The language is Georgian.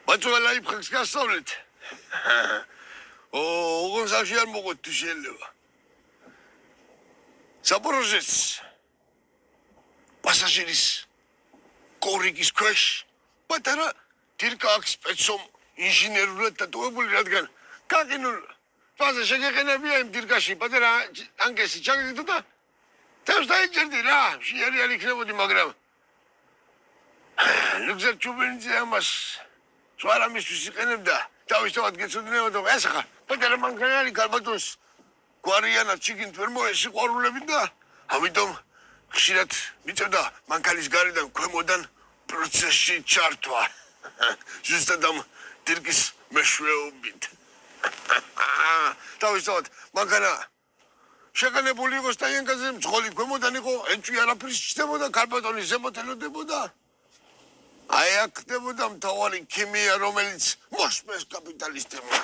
მაწვალა იფხეს გასწავლეთ. ოღონ სახში არ მოყოთ თუ შეიძლება. Zaporozhets. Pasažeris. Korigis ქვეშ. პატარა დირკა აქვს სპეცომ ინჟინერულად დატოვებული რადგან გაგინულ ფაზე შეგეყენებია იმ დირკაში პატარა ანგესი ჩაგდო და თავს დაიჭერდი რა შეერიალი იქნებოდი მაგრამ ლუგზერ ჩუბინძე ამას სვარამისთვის იყენებდა თავისთავად გეცოდინებოდა ეს ხა პატარა მანქანარი გარბატონს გვარიანად ჩიგინთ ვერ მოესიყვარულები და ამიტომ ხშირად მიწევდა მანქანის გარედან ქვემოდან პროცესში ჩართვა. ზუსტად ამ დირკის მეშვეობით. თავისთავად მანქანა შეგანებული იყო სტაიენკაზე მძღოლი ქვემოდან იყო ენჭვი არაფრის ჩნდებოდა კარბატონის ზემოთ ელოდებოდა. აი აქ ხდებოდა მთავარი ქიმია რომელიც მოსმეს კაპიტალისტებმა.